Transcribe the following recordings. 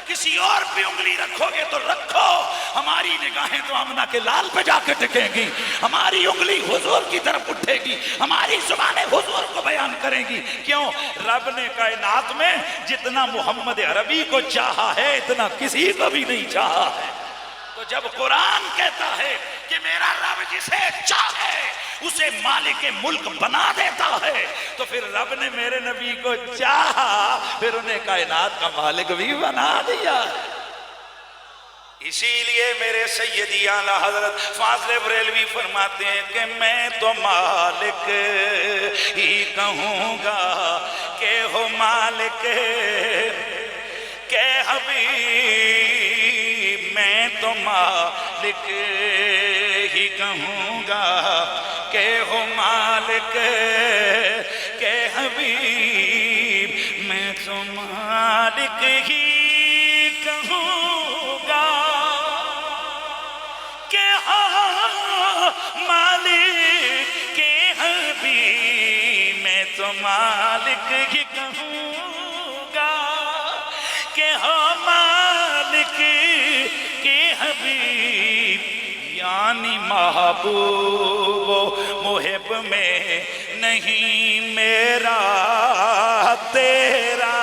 کسی اور پہ انگلی رکھو گے تو رکھو، ہماری نگاہیں تو آمنہ کے لال پہ جا کے ٹکیں گی، ہماری انگلی حضور کی طرف اٹھے گی، ہماری زبانیں حضور کو بیان کریں گی۔ کیوں؟ رب نے کائنات میں جتنا محمد عربی کو چاہا ہے اتنا کسی کو بھی نہیں چاہا ہے۔ تو جب قرآن کہتا ہے کہ میرا رب جسے چاہے اسے مالک ملک بنا دیتا ہے، تو پھر رب نے میرے نبی کو چاہا پھر انہیں کائنات کا مالک بھی بنا دیا۔ اسی لیے میرے سیدی اعلیٰ حضرت فاضل بریلوی فرماتے ہیں کہ میں تو مالک ہی کہوں گا کہ ہو مالک کہ حبیب، میں تو مالک ہی کہوں گا کہ ہو مالک کہ حبیب، میں تو مالک ہی کہوں گا کہ ہاں مالک کے حبیب، میں تو مالک ہی کہوں گا کہ ہاں مالک کے حبیب، یعنی محبوب و محب میں نہیں میرا تیرا۔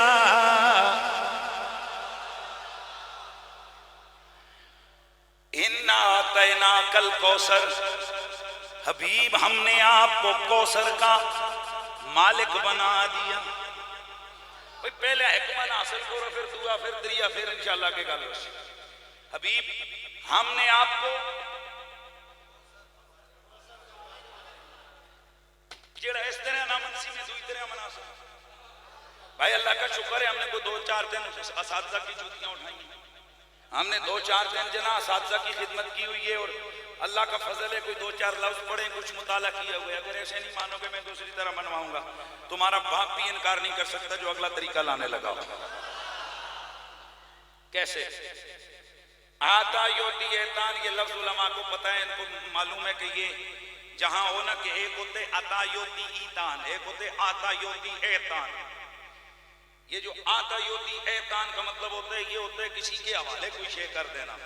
اِنَّا أَعْطَيْنَاكَ الْكَوْثَرَ، حبیب ہم نے آپ کو کوثر کا مالک بنا دیا۔ پہلے حکمت حاصل کرو، پھر دعا، پھر دریا، پھر انشاءاللہ کے گل ہوشی۔ حبیب ہم نے آپ کو جڑا اس طرح نہ منسی میں دوئی طرح مناسب۔ بھائی اللہ کا شکر ہے ہم نے کوئی 2-4 دن اساتذہ کی جوتیاں اٹھائی ہیں، ہم نے 2-4 دن جنا اساتذہ کی خدمت کی ہوئی ہے، اور اللہ کا فضل ہے کوئی 2-4 لفظ پڑھیں، کچھ مطالعہ کیا ہوا ہے۔ اگر ایسے نہیں مانو گے میں دوسری طرح منواؤں گا، تمہارا باپ بھی انکار نہیں کر سکتا جو اگلا طریقہ لانے لگا ہو۔ کیسے؟ آتا یوتی ایتان، یہ لفظ علماء کو پتہ ہے، ان کو معلوم ہے کہ یہ جہاں ہونا کہ ایک ہوتے آتا یوتی ایتان، ایک ہوتے آتا یوتی ایتان۔ یہ جو آتا یوتی ایتان کا مطلب ہوتا ہے یہ ہوتا ہے کسی کے حوالے کوئی شے کر دینا۔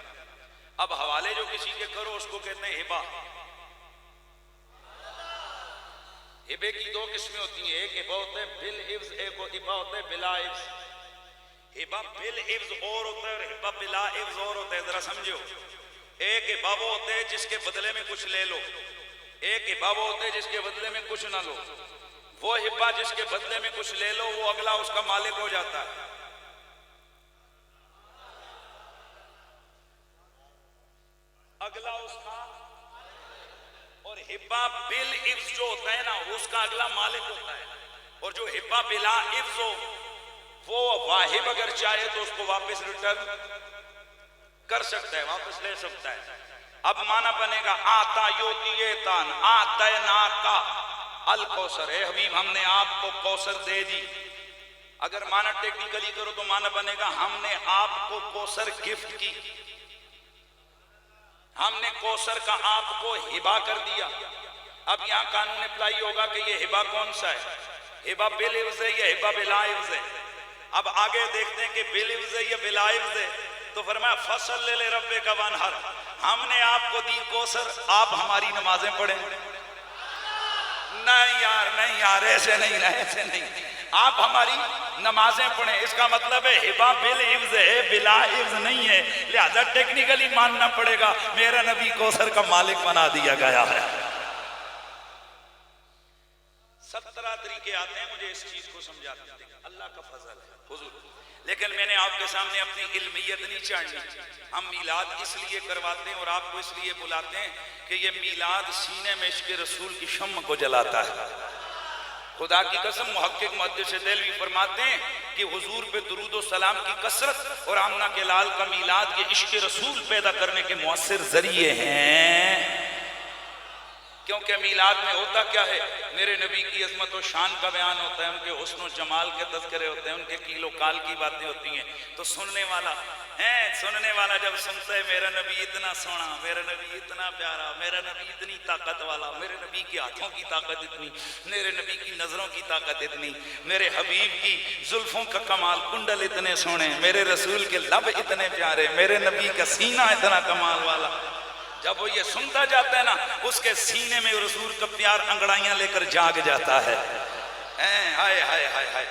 اب حوالے جو کسی کے کرو اس کو کہتے ہیں ہبہ۔ ہبے کی 2 قسمیں ہوتی ہیں، ایک ہبہ ہوتا ہے بالعوض، ایک ہبہ ہوتا ہے بلا عوض۔ ہبہ بالعوض اور ہوتا ہے اور ہبہ بلا عوض اور ہوتا ہے، ذرا سمجھو۔ ایک ہبہ وہ ہوتا ہے جس کے بدلے میں کچھ لے لو، ایک ہبہ وہ ہوتا ہے جس کے بدلے میں کچھ نہ لو۔ وہ ہبہ جس کے بدلے میں کچھ لے لو وہ اگلا اس کا مالک ہو جاتا ہے۔ اگلا اس کا، اور ہبہ بالعوض جو ہوتا ہے نا اس کا اگلا مالک ہوتا ہے، اور جو ہبہ بلا عوض ہو وہ واہب اگر چاہے تو اس کو واپس ریٹرن کر سکتا ہے، واپس لے سکتا ہے۔ اب معنی بنے گا آتا یوتی ایتان آتیناکا الکوثر، اے حبیب ہم نے آپ کو کوثر دے دی۔ اگر معنی ٹیکنیکلی کرو تو معنی بنے گا ہم نے آپ کو کوثر گفٹ کی، ہم نے کوثر کا آپ کو ہبہ کر دیا۔ اب یہاں قانون اپلائی ہوگا کہ یہ ہبہ کون سا ہے، ہبہ بالعوض ہے یا ہبہ بلا عوض ہے۔ اب آگے دیکھتے ہیں کہ بالعوض ہے یا بلا عوض ہے، تو فرمایا فصل لے ربے کا وانہر، ہم نے آپ کو دی کوثر، آپ ہماری نمازیں پڑھیں۔ نہیں یار نہیں یار، ایسے نہیں نا، ایسے نہیں، آپ ہماری نمازیں پڑھیں۔ اس کا مطلب ہے ہبہ بالعوض ہے، بلا عوض نہیں ہے، لہذا ٹیکنیکلی ماننا پڑے گا میرا نبی کوثر کا مالک بنا دیا گیا ہے۔ 17 طریقے آتے ہیں مجھے اس چیز کو سمجھاتے ہیں، اللہ کا فضل ہے حضور۔ لیکن میں نے آپ کے سامنے اپنی علمیت نہیں چاڑنی، ہم میلاد اس لیے کرواتے ہیں اور آپ کو اس لیے بلاتے ہیں کہ یہ میلاد سینے میں عشق رسول کی شمع کو جلاتا ہے۔ خدا کی قسم محقق محدث دہلوی فرماتے ہیں کہ حضور پہ درود و سلام کی کثرت اور آمنہ کے لال کا میلاد یہ عشق رسول پیدا کرنے کے مؤثر ذریعے ہیں۔ کیونکہ میلاد میں ہوتا کیا ہے؟ میرے نبی کی عظمت و شان کا بیان ہوتا ہے، ان کے حسن و جمال کے تذکرے ہوتے ہیں، ان کے کیل و کال کی باتیں ہوتی ہیں. تو سننے والا جب سنتا ہے میرا نبی اتنا سونا، میرا نبی اتنا پیارا، میرا نبی اتنی طاقت والا، میرے نبی کی ہاتھوں کی طاقت اتنی، میرے نبی کی نظروں کی طاقت اتنی، میرے حبیب کی زلفوں کا کمال، کنڈل اتنے سونے، میرے رسول کے لب اتنے پیارے، میرے نبی کا سینہ اتنا کمال والا. جب وہ یہ سنتا جاتا ہے نا، اس کے سینے میں رسول کا پیار انگڑائیاں لے کر جاگ جاتا ہے. ہائے ہائے ہائے ہائے.